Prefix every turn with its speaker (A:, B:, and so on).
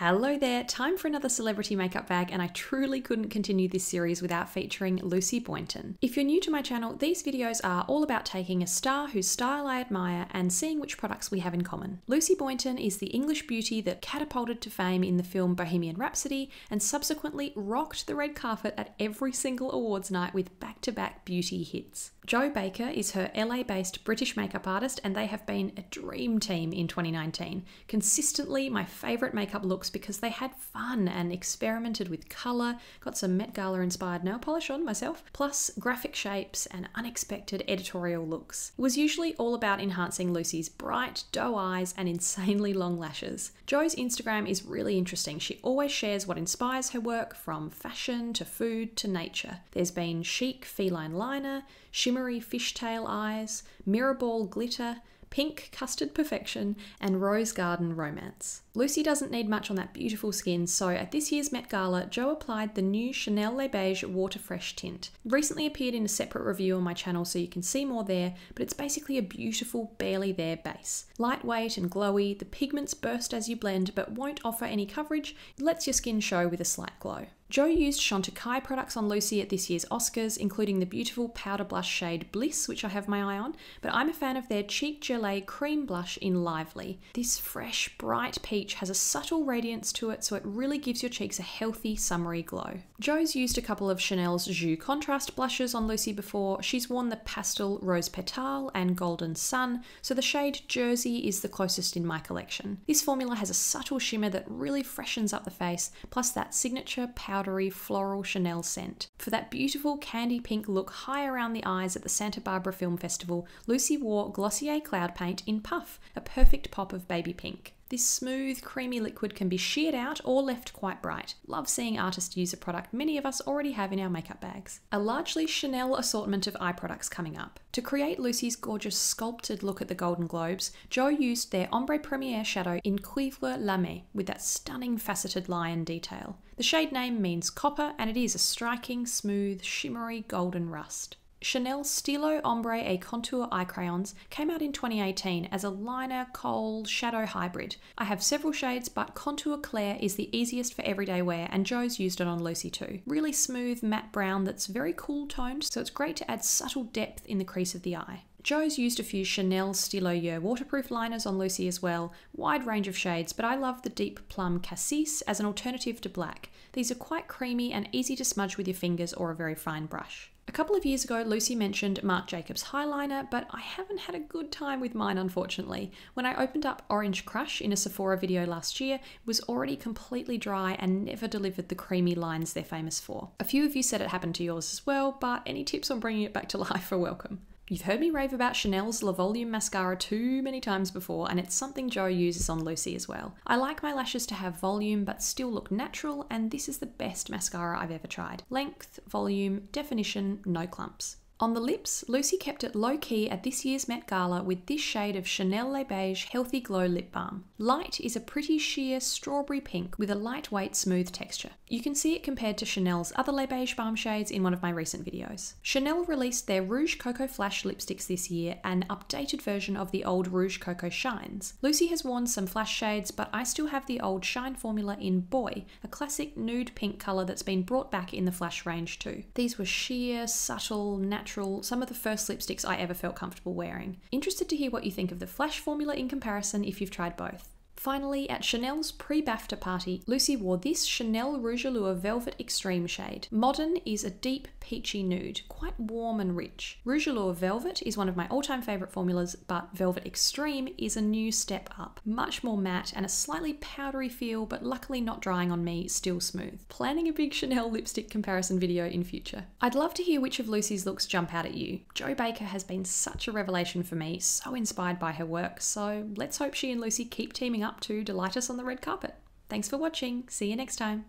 A: Hello there, time for another celebrity makeup bag, and I truly couldn't continue this series without featuring Lucy Boynton. If you're new to my channel, these videos are all about taking a star whose style I admire and seeing which products we have in common. Lucy Boynton is the English beauty that catapulted to fame in the film Bohemian Rhapsody and subsequently rocked the red carpet at every single awards night with back-to-back beauty hits. Jo Baker is her LA-based British makeup artist, and they have been a dream team in 2019. Consistently my favourite makeup looks because they had fun and experimented with colour, got some Met Gala inspired nail polish on myself, plus graphic shapes and unexpected editorial looks. It was usually all about enhancing Lucy's bright doe eyes and insanely long lashes. Jo's Instagram is really interesting. She always shares what inspires her work, from fashion to food to nature. There's been chic feline liner, shimmery fishtail eyes, mirror ball glitter, pink custard perfection, and rose garden romance. Lucy doesn't need much on that beautiful skin, so at this year's Met Gala, Jo applied the new Chanel Le Beige Water Fresh tint. It recently appeared in a separate review on my channel, so you can see more there, but it's basically a beautiful, barely there base. Lightweight and glowy, the pigments burst as you blend but won't offer any coverage. It lets your skin show with a slight glow. Jo used Chantecaille products on Lucy at this year's Oscars, including the beautiful powder blush shade Bliss, which I have my eye on, but I'm a fan of their Cheek Gelée cream blush in Lively. This fresh, bright peach has a subtle radiance to it, so it really gives your cheeks a healthy, summery glow. Jo's used a couple of Chanel's Jus Contrast blushes on Lucy before. She's worn the pastel Rose Petale and Golden Sun, so the shade Jersey is the closest in my collection. This formula has a subtle shimmer that really freshens up the face, plus that signature powdery floral Chanel scent. For that beautiful candy pink look high around the eyes at the Santa Barbara Film Festival, Lucy wore Glossier Cloud Paint in Puff, a perfect pop of baby pink. This smooth, creamy liquid can be sheared out or left quite bright. Love seeing artists use a product many of us already have in our makeup bags. A largely Chanel assortment of eye products coming up. To create Lucy's gorgeous sculpted look at the Golden Globes, Jo used their Ombre Premiere shadow in Cuivre Lame with that stunning faceted lion detail. The shade name means copper, and it is a striking, smooth, shimmery golden rust. Chanel Stilo Ombre et Contour eye crayons came out in 2018 as a liner, kohl, shadow hybrid. I have several shades, but Contour Clair is the easiest for everyday wear, and Jo's used it on Lucy too. Really smooth matte brown that's very cool toned, so it's great to add subtle depth in the crease of the eye. Jo's used a few Chanel Stilo Yeux waterproof liners on Lucy as well, wide range of shades, but I love the deep plum cassis as an alternative to black. These are quite creamy and easy to smudge with your fingers or a very fine brush. A couple of years ago, Lucy mentioned Marc Jacobs highliner, but I haven't had a good time with mine, unfortunately. When I opened up Orange Crush in a Sephora video last year, it was already completely dry and never delivered the creamy lines they're famous for. A few of you said it happened to yours as well, but any tips on bringing it back to life are welcome. You've heard me rave about Chanel's Le Volume mascara too many times before, and it's something Jo uses on Lucy as well. I like my lashes to have volume but still look natural, and this is the best mascara I've ever tried. Length, volume, definition, no clumps. On the lips, Lucy kept it low-key at this year's Met Gala with this shade of Chanel Le Beige Healthy Glow Lip Balm. Light is a pretty sheer strawberry pink with a lightweight smooth texture. You can see it compared to Chanel's other Le Beige balm shades in one of my recent videos. Chanel released their Rouge Coco Flash lipsticks this year, an updated version of the old Rouge Coco Shines. Lucy has worn some flash shades, but I still have the old Shine formula in Boy, a classic nude pink colour that's been brought back in the flash range too. These were sheer, subtle, natural, some of the first lipsticks I ever felt comfortable wearing. Interested to hear what you think of the flash formula in comparison if you've tried both. Finally, at Chanel's pre-BAFTA party, Lucy wore this Chanel Rouge Allure Velvet Extreme shade. Modern is a deep peachy nude, quite warm and rich. Rouge Allure Velvet is one of my all-time favourite formulas, but Velvet Extreme is a new step up. Much more matte and a slightly powdery feel, but luckily not drying on me, still smooth. Planning a big Chanel lipstick comparison video in future. I'd love to hear which of Lucy's looks jump out at you. Jo Baker has been such a revelation for me, so inspired by her work, so let's hope she and Lucy keep teaming up to delight us on the red carpet. Thanks for watching, see you next time.